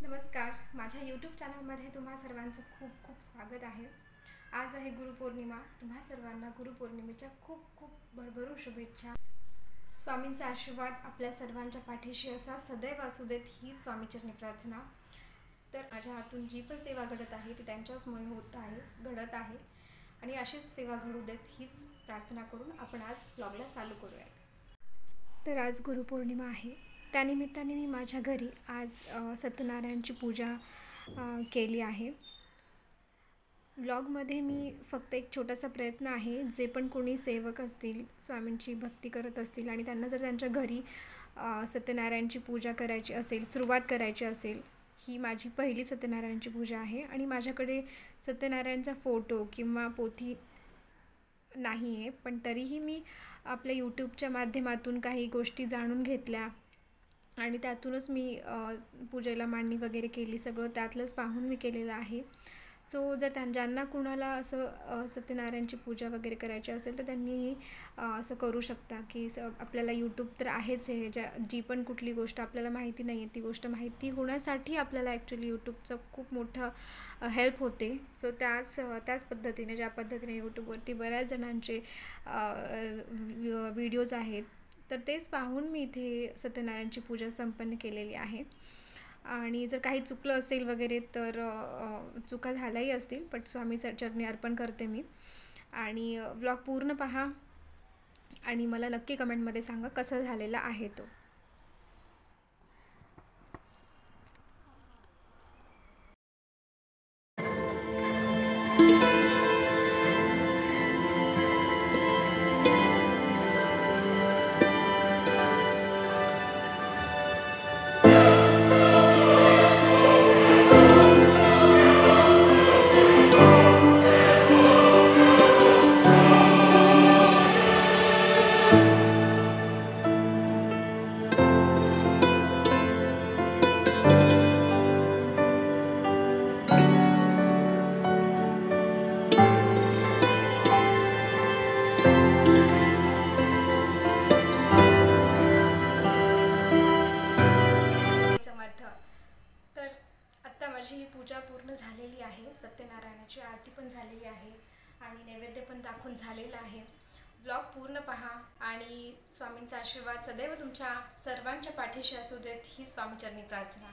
नमस्कार, माझ्या यूट्यूब चॅनलमध्ये तुम्हा सर्वांचं खूप खूप स्वागत आहे। आज आहे गुरुपौर्णिमा। तुम्हा सर्वांना गुरुपौर्णिमेच्या खूप खूप भरभरून शुभेच्छा। स्वामींचा आशीर्वाद आपल्या सर्वांच्या पाठीशी असा सदैव असू देत ही स्वामीचरणी प्रार्थना। तर माझ्या हातून जी पण सेवा घडत आहे ती त्यांच्याचमुळे घडत आहे आणि अशीच सेवा घडू देत हीच प्रार्थना करून आपण आज व्लॉगला चालू करूयात। तर आज गुरुपौर्णिमा आहे, त्यानिमित्ताने मी माझ्या घरी आज सत्यनारायणची पूजा केली आहे। व्लॉगमध्ये मी फक्त एक छोटासा प्रयत्न आहे, जे पण कोणी सेवक असतील, स्वामींची भक्ती करत असतील आणि त्यांना जर त्यांच्या घरी सत्यनारायणची पूजा करायची असेल, सुरुवात करायची असेल, ही माझी पहिली सत्यनारायणची पूजा आहे आणि माझ्याकडे सत्यनारायणचा फोटो किंवा पोथी नाही आहे, पण तरीही मी आपल्या यूट्यूबच्या माध्यमातून काही गोष्टी जाणून घेतल्या आणि त्यातूनच मी पूजेला मांडणी वगैरे केली। सगळं त्यातलंच पाहून मी केलेलं आहे। सो जर ज्यांना कुणाला असं सत्यनारायणची पूजा वगैरे करायची असेल तर त्यांनी असं करू शकता की आपल्याला यूट्यूब तर आहेच आहे, जी पण कुठली गोष्ट आपल्याला माहिती नाही आहे ती गोष्ट माहिती होण्यासाठी आपल्याला ॲक्च्युली यूट्यूबचं खूप मोठं हेल्प होते। सो त्याच पद्धतीने ज्या पद्धतीने यूट्यूबवरती बऱ्याच जणांचे व्हिडिओज आहेत, तर तेच पाहून मी इथे सत्यनारायणची पूजा संपन्न केलेली आहे। आणि जर काही चुकलं असेल वगैरे तर चुका झाल्याही असतील, पण स्वामी चरणी अर्पण करते मी। आणि व्लॉग पूर्ण पहा आणि मला नक्की कमेंटमध्ये सांगा कसा झालेला आहे तो। तर आत्ता माझी ही पूजा पूर्ण झालेली आहे, सत्यनारायणाची आरती पण झालेली आहे आणि नैवेद्य पण दाखवून झालेला आहे। व्लॉग पूर्ण पहा आणि स्वामींचा आशीर्वाद सदैव तुमच्या सर्वांच्या पाठीशी असू देत ही स्वामीचरणी प्रार्थना।